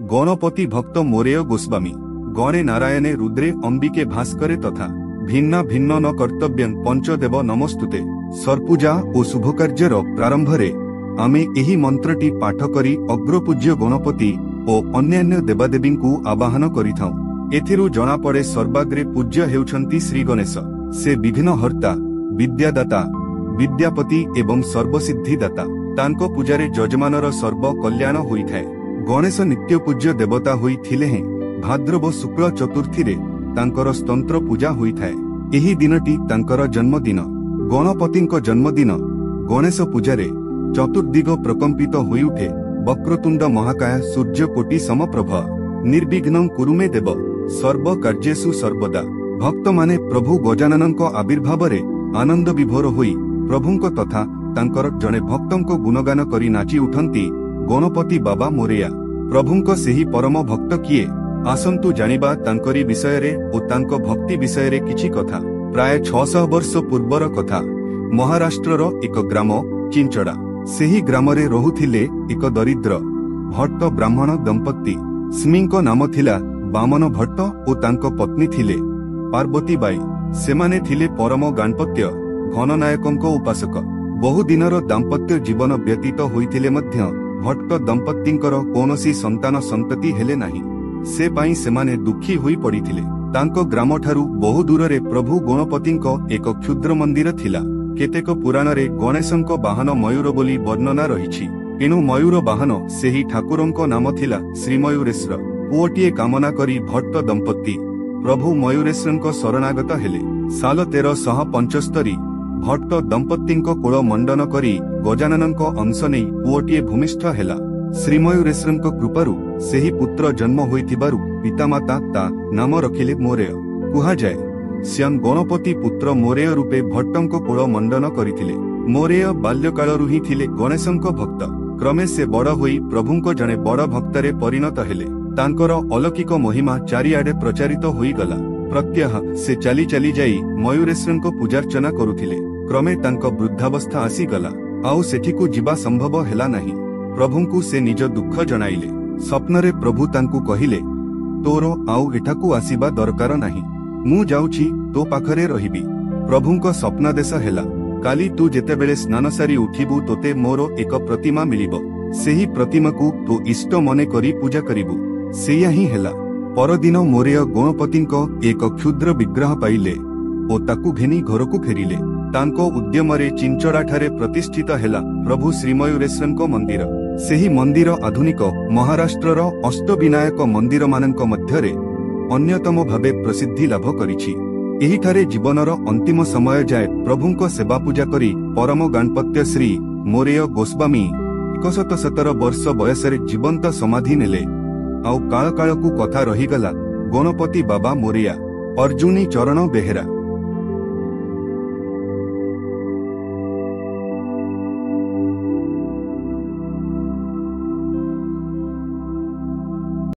गणपति भक्त मोरेय गोस्वामी गणे नारायणे रुद्रे अंबिके भास्करे तथा भिन्ना भिन्न न कर्तव्यं पंचदेव नमस्तुते। सर्पूजा और शुभकार्यर प्रारंभरे आमे एही मंत्रटी पाठ करी अग्रपूज्य गणपति और अन्यान्य देवादेवी को आवाहन करिथाउ। एथिरु जना पड़े सर्वाग्रे पूज्य हेउछंती श्री गणेश। से विघ्न हर्ता, विद्यादाता, विद्यापति एवं सर्वसिद्धिदाता। तांको पूजारे जजमानर सर्व कल्याण होइथाय। गणेश नित्य पूज्य देवता होइथिले हैं। भाद्रव शुक्ल चतुर्थी रे तांकर स्तंत्र पूजा होइथाय। एही दिनटी तांकर जन्मदिन। गणपतिंको जन्मदिन गणेश पूजारे चतुर्दिग प्रकंपित होई उठे। वक्रतुंड महाकाय सूर्यकोटि समप्रभ निर्विघ्नं कुरु मे देव सर्व कार्येषु सर्वदा। भक्त माने प्रभु गजाननଙ୍କ आविर्भावरे आनंद विभोर होई प्रभुଙ୍କ तथा तांकर जणे भक्तଙ୍କ गुणगान करी नाची उठंती गणपति बाबा मोरिया। प्रभुଙ୍କ सेही परम भक्त किए आसंतु जानिबा तांकरी विषयरे ओ तांको भक्ति विषयरे किछि कथा। प्राय 600 वर्ष पूर्वर कथा। महाराष्ट्रर एक ग्राम चिंचड़ा। सेही ग्रामरे रहुथिले एक दरिद्र भट्ट ब्राह्मण दंपत्ति। स्मींको नाम थिला बामन भट्ट ओ तांको पत्नी थिले पार्वती बाई। सेमाने थिले परम गणपत्य घननायकंको उपासक। बहु दिनर दाम्पत्य जीवन व्यतीत होइथिले मध्य भट्ट दंपत्तिंकर कोनोसी संतान संतति हेले नाही। से पाई सेमाने दुखी होई पड़िथिले। तांको ग्राम ठारू बहु दूर प्रभु गणपतिंको एक क्षुद्र मंदिर थिला। केतेक पुराणरे गणेशंको बाहन मयूर बोली वर्णना रहिछि। एणु मयूर बाहन सेही ठाकुरंको नाम थिला श्रीमयूरेश्वर। पुओटिए कामना करी भट्ट दंपत्ति प्रभु मयूरेश्वरंको शरणागत हेले। साल 1375 भट्ट दंपत्तिंको कोल मंडन करी गजाननंको अंश नै पुओटिए भूमिष्ठ हेला। श्रीमयूरेश्वरंको कृपारु सेही पुत्र जन्म होइथिबारु पितामाता ता नाम रखिले मोरेय। कुहा जाय स्यं गणपति पुत्र मोरेय रूपे भट्टंको कोल मंडन करिथिले। मोरेय बाल्यकालरु ही थिले गणेशंको भक्त। क्रमे से बड़ होई प्रभुंको जणे बड़ भक्तरे परिणत हेले। तांकर अलौकिक महिमा चारिआडे प्रचारित होई गला। प्रत्यह से चाली चाली जाई मयूरेश्वरंको पूजार्चना करुथिले। क्रमे तांको वृद्धावस्था आसी गला। आउ सेठिकु जिबा संभव हेला नाही। प्रभुंकु से निज दुख जणाइले। स्वप्नरे प्रभु तांकु कहिले तोर आउ एठाकु आसीबा दरकार नाही। मु जाउछि तो पाखरे रहिबी। प्रभुंको स्वप्नादेश हेला काली तू जेतेबेले स्नान सारी उठिबु तोते मोर एक प्रतिमा मिलिबो। सेही प्रतिमाकु तू इष्ट मने करी पूजा करिबु। सेया ही हेला। परदिन मोरेय गणपतिंको एक क्षुद्र विग्रह पाइले ओ ताकु घेनी घरकु फेरिले। तांको उद्यमरे चिंचड़ा ठारे प्रतिष्ठित हेला प्रभु श्रीमयूरेश्वरंको मंदिर। सेही मंदिर आधुनिक महाराष्ट्रर अष्टविनायक मंदिर मानक मध्यरे अन्यतम भावे प्रसिद्धि लाभ करिछि। एही ठारे जीवनर अंतिम समय जाए प्रभुंको सेवा पूजा करी परम गणपत्य श्री मोरेय गोस्वामी 117 वर्ष बयसरे जीवंत समाधि नेले। आउ काल कालकु कथा रहीगला गणपति बाबा मोरिया। अर्जुनी चरण बेहेरा।